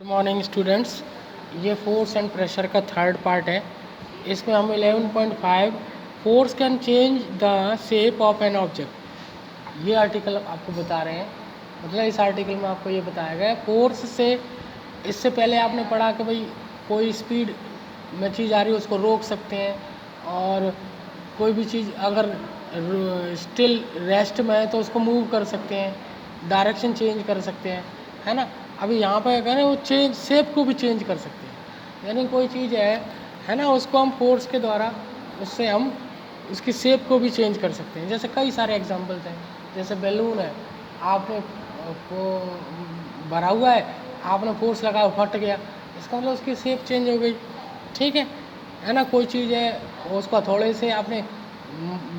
Good morning students. ये force and pressure का third part है। इसमें हम 11.5 force can change the shape of an object ये आर्टिकल आपको बता रहे हैं। मतलब इस आर्टिकल में आपको ये बताया गया है फोर्स से। इससे पहले आपने पढ़ा कि भाई कोई स्पीड में चीज़ आ रही है उसको रोक सकते हैं, और कोई भी चीज़ अगर स्टिल रेस्ट में है तो उसको मूव कर सकते हैं, डायरेक्शन चेंज कर सकते हैं, है ना। अभी यहाँ पर कह रहे हैं वो चेंज शेप को भी चेंज कर सकते हैं। यानी कोई चीज़ है ना, उसको हम फोर्स के द्वारा उससे हम उसकी शेप को भी चेंज कर सकते हैं। जैसे कई सारे एग्जांपल्स हैं, जैसे बैलून है, आपने वो भरा हुआ है, आपने फोर्स लगाया फट गया, इसका मतलब उसकी शेप चेंज हो गई। ठीक है ना। कोई चीज़ है उसको थोड़े से आपने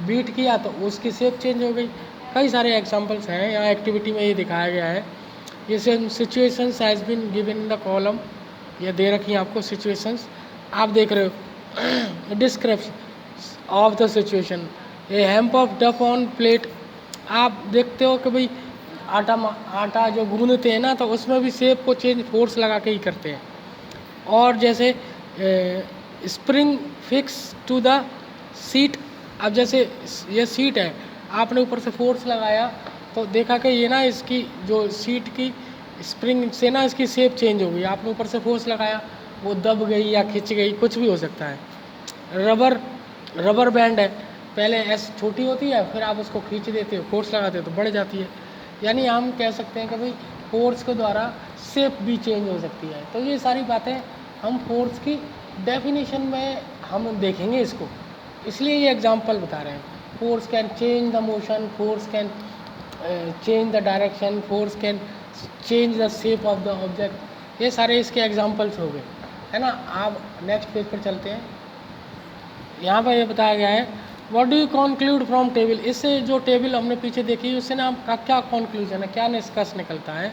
बीट किया तो उसकी शेप चेंज हो गई। कई सारे एग्जांपल्स हैं, यहाँ एक्टिविटी में ये दिखाया गया है। ये situations has been given in the column, ये दे रखी हैं आपको सिचुएशंस, आप देख रहे हो। Description of the situation, A hemp of डफ ऑन प्लेट, आप देखते हो कि भाई आटा जो गूंदते हैं ना, तो उसमें भी शेप को चेंज फोर्स लगा के ही करते हैं। और जैसे spring fix to the seat, अब जैसे ये सीट है, आपने ऊपर से फोर्स लगाया तो देखा कि ये ना इसकी जो सीट की स्प्रिंग से ना इसकी शेप चेंज हो गई। आपने ऊपर से फोर्स लगाया, वो दब गई या खिंच गई, कुछ भी हो सकता है। रबर बैंड है, पहले ऐसे छोटी होती है, फिर आप उसको खींच देते हो, फोर्स लगाते हो तो बढ़ जाती है। यानी हम कह सकते हैं कि भाई फोर्स के द्वारा शेप भी चेंज हो सकती है। तो ये सारी बातें हम फोर्स की डेफिनेशन में हम देखेंगे इसको, इसलिए ये एग्जांपल बता रहे हैं। Force can change the motion, force can change the direction, force can change the shape of the object, ये सारे इसके एग्जांपल्स हो गए, है ना। आप नेक्स्ट पेज पर चलते हैं। यहाँ पर ये बताया गया है what do you conclude from table. इससे जो टेबल हमने पीछे देखी उससे ना आपका क्या कंक्लूजन है, क्या निष्कर्ष निकलता है।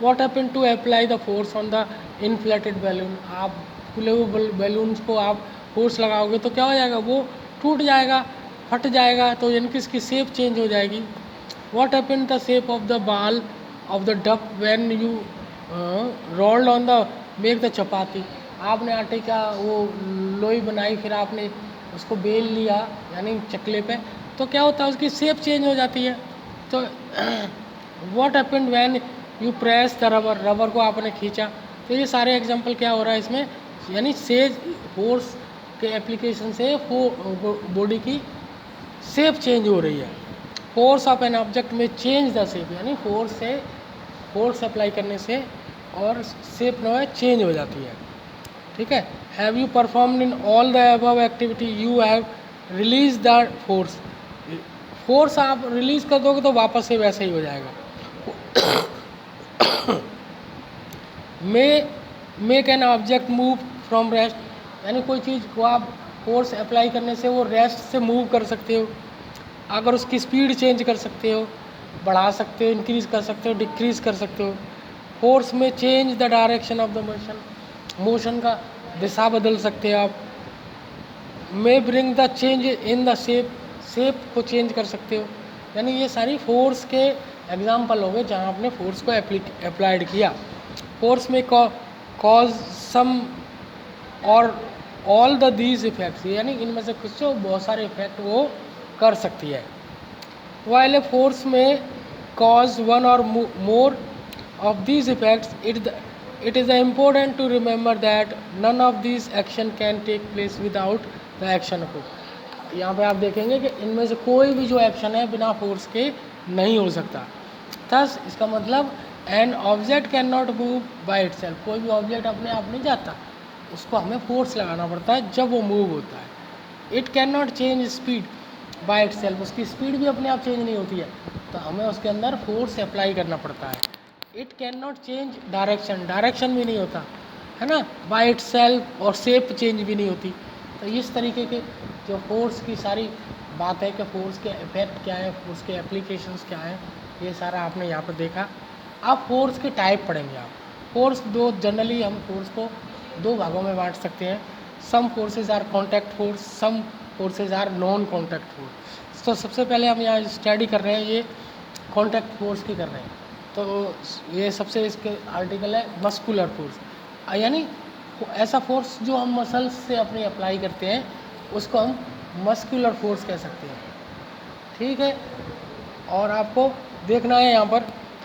What happen to apply the force on the inflated balloon, आप खुले हुए बैलून्स को आप फोर्स लगाओगे तो क्या हो जाएगा, वो टूट जाएगा, फट जाएगा, तो यानी कि इसकी शेप चेंज हो जाएगी। What happen the shape of the ball of the dough when you rolled on the make the chapati, आपने आटे का वो लोई बनाई, फिर आपने उसको बेल लिया यानी चकले पे, तो क्या होता है उसकी शेप चेंज हो जाती है। तो what happened when you press the rubber, rubber को आपने खींचा, तो ये सारे एग्जांपल क्या हो रहा है इसमें, यानी से फोर्स के एप्लीकेशन से बॉडी की शेप चेंज हो रही है। फोर्स ऑफ एन ऑब्जेक्ट में चेंज द शेप, यानी फोर्स अप्लाई करने से और शेप जो है चेंज हो जाती है। ठीक है। Have you performed in all the above activity you have release the force, force आप रिलीज कर दोगे तो वापस से वैसे ही हो जाएगा। Make an object move from rest, यानी कोई चीज़ को आप फोर्स अप्लाई करने से वो रेस्ट से मूव कर सकते हो। अगर उसकी स्पीड चेंज कर सकते हो, बढ़ा सकते हो, इंक्रीज कर सकते हो, डिक्रीज कर सकते हो। फोर्स में change the direction of the motion, motion का दिशा बदल सकते हो आप। मे bring the change in the shape, shape को चेंज कर सकते हो। यानी ये सारी फोर्स के एग्जाम्पल हो गए जहाँ आपने फोर्स को अप्लाइड किया। फोर्स में कॉज सम और ऑल द दीज इफेक्ट्स, यानी इनमें से कुछ बहुत सारे इफेक्ट वो कर सकती है। वाइल ए फोर्स में कॉज वन और मोर of these effects, it is important to remember that none of these action can take place without the action of force। यहाँ पे आप देखेंगे कि इनमें से कोई भी जो एक्शन है बिना फोर्स के नहीं हो सकता। थस इसका मतलब an object can not move by itself, कोई भी ऑब्जेक्ट अपने आप नहीं जाता, उसको हमें फोर्स लगाना पड़ता है जब वो मूव होता है। It can not change speed by itself, उसकी स्पीड भी अपने आप चेंज नहीं होती है, तो हमें उसके अंदर फोर्स अप्लाई करना पड़ता है। It can not change direction, direction भी नहीं होता है ना बाय इटसेल्फ, और शेप चेंज भी नहीं होती। तो इस तरीके के जो फोर्स की सारी बात है कि फोर्स के इफेक्ट क्या है, फोर्स के एप्लीकेशंस क्या हैं, ये सारा आपने यहाँ पर देखा। अब फोर्स के टाइप पढ़ेंगे आप। फोर्स दो, जनरली हम फोर्स को दो भागों में बांट सकते हैं। Some forces are contact force, some forces are non contact force. तो सबसे पहले हम यहाँ स्टडी कर रहे हैं, ये कॉन्टैक्ट फोर्स की कर रहे हैं। तो ये सबसे इसके आर्टिकल है मस्कुलर फोर्स, यानी ऐसा फोर्स जो हम मसल्स से अपनी अप्लाई करते हैं उसको हम मस्कुलर फोर्स कह सकते हैं। ठीक है, और आपको देखना है यहाँ पर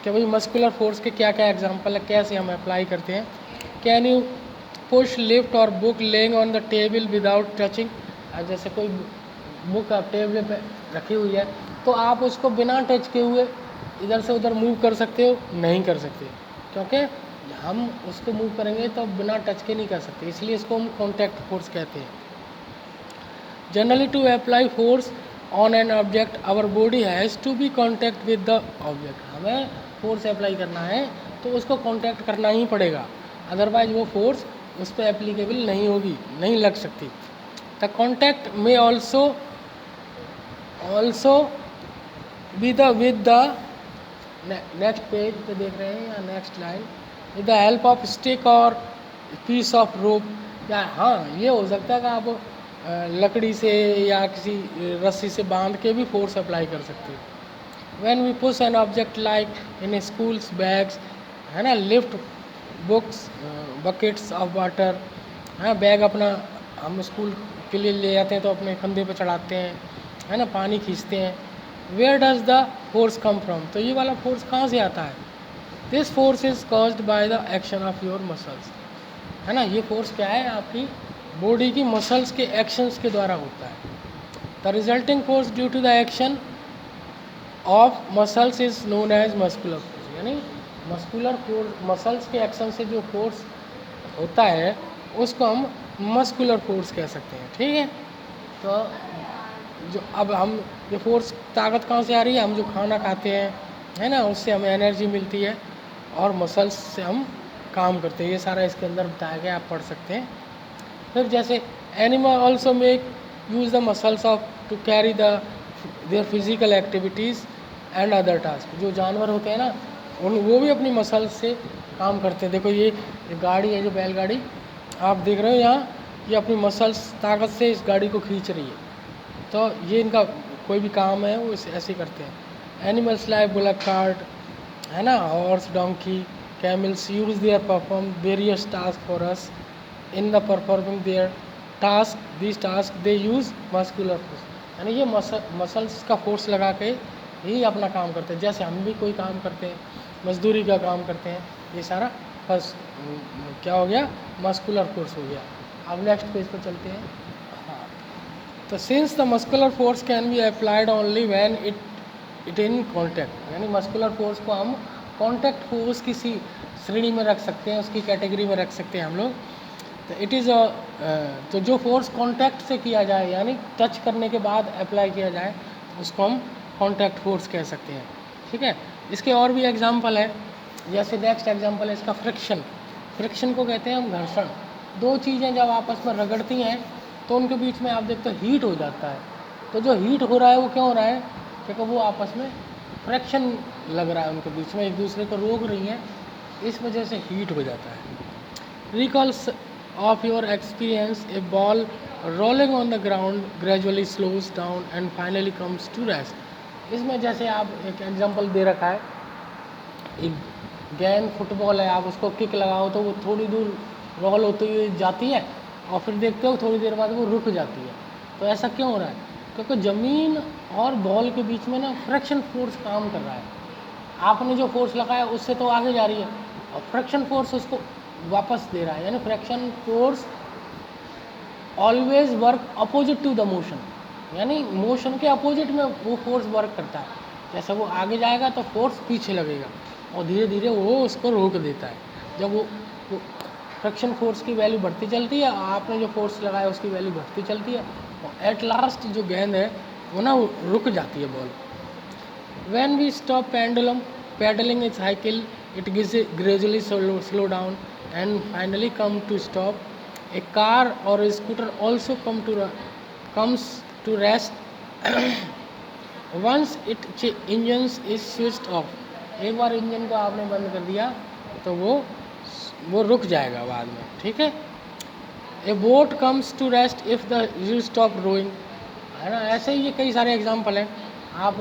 कि भाई मस्कुलर फोर्स के क्या क्या एग्जांपल है, कैसे हम अप्लाई करते हैं। कैन यू पुश लिफ्ट और book laying on the table without touching. जैसे कोई बुक आप टेबल पे रखी हुई है तो आप उसको बिना टच किए हुए इधर से उधर मूव कर सकते हो? नहीं कर सकते, क्योंकि हम उसको मूव करेंगे तो बिना टच के नहीं कर सकते, इसलिए इसको हम कॉन्टैक्ट फोर्स कहते हैं। Generally to apply force on an object our body has to be contact with the object. हमें फोर्स अप्लाई करना है तो उसको कॉन्टैक्ट करना ही पड़ेगा, अदरवाइज वो फोर्स उस पर एप्लीकेबल नहीं होगी, नहीं लग सकती। द कॉन्टैक्ट में also with the next page पे देख रहे हैं या next line, with the help of stick और पीस ऑफ रोप। या हाँ, ये हो सकता है कि आप लकड़ी से या किसी रस्सी से बांध के भी फोर्स अप्लाई कर सकते हो। When we push an object like in schools bags, है ना, lift books buckets of water, है बैग अपना हम स्कूल के लिए ले जाते हैं तो अपने कंधे पे चढ़ाते हैं, है ना, पानी खींचते हैं। Where does the force come from, तो ये वाला फोर्स कहाँ से आता है? This force is caused by the action of your muscles, है ना, ये फोर्स क्या है? आपकी बॉडी की मसल्स के एक्शंस के द्वारा होता है। The resulting force due to the action of muscles is known as muscular force, यानी मस्कुलर फोर्स, मसल्स के एक्शन से जो फोर्स होता है उसको हम मस्कुलर फोर्स कह सकते हैं। ठीक है, तो जो अब हम ये फोर्स ताकत कहाँ से आ रही है? हम जो खाना खाते हैं, है ना, उससे हमें एनर्जी मिलती है और मसल्स से हम काम करते हैं। ये सारा इसके अंदर बताया गया, आप पढ़ सकते हैं। फिर जैसे animal also make use the muscles of to carry the their physical activities and other task. जो जानवर होते हैं ना, वो भी अपनी मसल्स से काम करते हैं। देखो ये गाड़ी है, जो बैलगाड़ी आप देख रहे हो यहाँ, ये अपनी मसल्स ताकत से इस गाड़ी को खींच रही है, तो ये इनका कोई भी काम है वो ऐसे करते हैं। एनिमल्स लाइक बुलक कार्ट, है ना, horse, donkey, camels use their perform various task for us. In the performing their task this task they use muscular force, यानी ये मसल्स का फोर्स लगा के ही अपना काम करते हैं। जैसे हम भी कोई काम करते हैं, मजदूरी का काम करते हैं, ये सारा बस क्या हो गया? मस्कुलर फोर्स हो गया। अब नेक्स्ट पेज पर चलते हैं। हाँ, तो since the muscular force can be applied only when it in contact, यानी मस्कुलर फोर्स को हम कॉन्टैक्ट फोर्स किसी श्रेणी में रख सकते हैं, उसकी कैटेगरी में रख सकते हैं हम लोग। तो इट इज़ तो जो फोर्स कॉन्टैक्ट से किया जाए, यानी टच करने के बाद अप्लाई किया जाए, उसको हम कॉन्टैक्ट फोर्स कह सकते हैं। ठीक है, इसके और भी एग्जांपल है। जैसे नेक्स्ट एग्जांपल है इसका फ्रिक्शन। फ्रिक्शन को कहते हैं हम घर्षण। दो चीज़ें जब आपस में रगड़ती हैं तो उनके बीच में आप देखते हो हीट हो जाता है। तो जो हीट हो रहा है वो क्यों हो रहा है? क्योंकि वो आपस में फ्रिक्शन लग रहा है, उनके बीच में एक दूसरे को रोक रही हैं, इस वजह से हीट हो जाता है। Recalls of your experience, a ball rolling on the ground gradually slows down and finally comes to rest. इसमें जैसे आप एक एग्जांपल दे रखा है, एक गेंद फुटबॉल है, आप उसको किक लगाओ तो वो थोड़ी दूर रोल होती हुई जाती है और फिर देखते हो थोड़ी देर बाद वो रुक जाती है। तो ऐसा क्यों हो रहा है? क्योंकि ज़मीन और बॉल के बीच में ना फ्रिक्शन फोर्स काम कर रहा है। आपने जो फोर्स लगाया उससे तो आगे जा रही है और फ्रिक्शन फोर्स उसको वापस दे रहा है, यानी friction force always work opposite to the motion, यानी मोशन के अपोजिट में वो फोर्स वर्क करता है। जैसे वो आगे जाएगा तो फोर्स पीछे लगेगा और धीरे धीरे वो उसको रोक देता है। जब वो फ्रिक्शन फोर्स की वैल्यू बढ़ती चलती है, आपने जो फोर्स लगाया उसकी वैल्यू बढ़ती चलती है और एट लास्ट जो गेंद है वो ना रुक जाती है ball. When we stop pedalling a cycle it gradually slow down and finally come to stop. A car और a scooter also comes to rest once its engine is switched off। एक बार इंजन को आपने बंद कर दिया तो वो रुक जाएगा बाद में। ठीक है, a boat comes to rest if the you stop rowing, है ना। ऐसे ही ये कई सारे एग्जांपल हैं। आप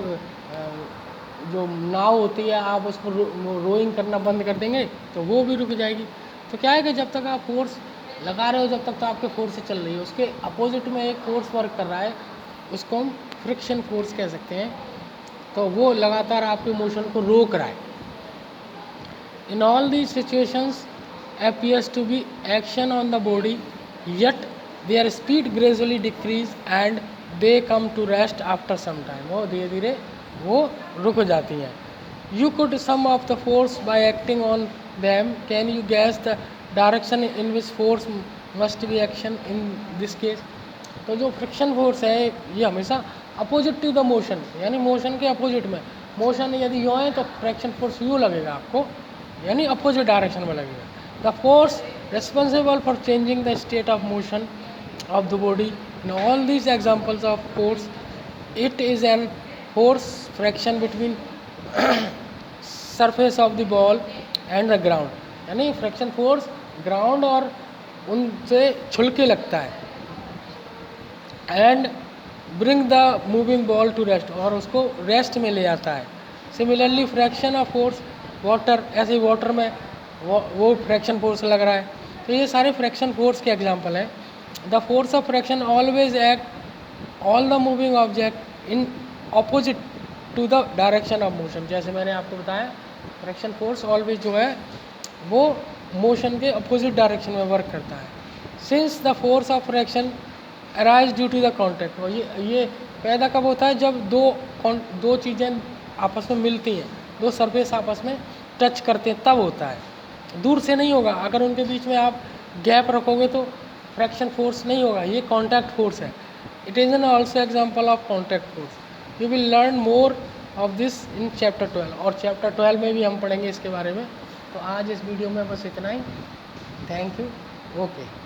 जो नाव होती है आप उसको रोइंग करना बंद कर देंगे तो वो भी रुक जाएगी। तो क्या है कि जब तक आप फोर्स लगा रहे हो जब तक तो आपके फोर्स से चल रही है, उसके अपोजिट में एक फोर्स वर्क कर रहा है, उसको हम फ्रिक्शन फोर्स कह सकते हैं। तो वो लगातार आपके मोशन को रोक रहा है। In all these situations appears to be action on the body, yet their speed gradually decrease and they come to rest after some time. वो धीरे धीरे वो रुक जाती हैं। You could sum up the force by acting on them. Can you guess the direction in which force must be action in this case? तो जो friction force है ये हमेशा अपोजिट टू द मोशन, यानी मोशन के अपोजिट में, motion यदि यूँ है तो फ्रिक्शन फोर्स यूँ लगेगा आपको, यानी अपोजिट डायरेक्शन में लगेगा। The force responsible for changing the state of motion of the body in all these examples of force, it is an force fraction between surface of the ball and the ground, यानी fraction force ground और उनसे छुल के लगता है। And bring the moving ball to rest, और उसको rest में ले आता है। Similarly fraction of force water, ऐसे ही वाटर में वो फ्रैक्शन फोर्स लग रहा है। तो ये सारे फ्रैक्शन फोर्स के एग्जांपल हैं। The force of fraction always act all the moving object in opposite to the direction of motion. जैसे मैंने आपको बताया फ्रैक्शन फोर्स ऑलवेज जो है वो मोशन के अपोजिट डायरेक्शन में वर्क करता है। Since the force of fraction arise due to the contact, और ये पैदा कब होता है जब दो चीज़ें आपस में मिलती हैं, दो सरफेस आपस में टच करते हैं तब होता है, दूर से नहीं होगा। अगर उनके बीच में आप गैप रखोगे तो फ्रैक्शन फोर्स नहीं होगा, ये कॉन्टैक्ट फोर्स है। It is N also example of contact force. You will learn more of this in chapter 12, और चैप्टर 12 में भी हम पढ़ेंगे इसके बारे में। तो आज इस वीडियो में बस इतना ही। Thank you. ओके।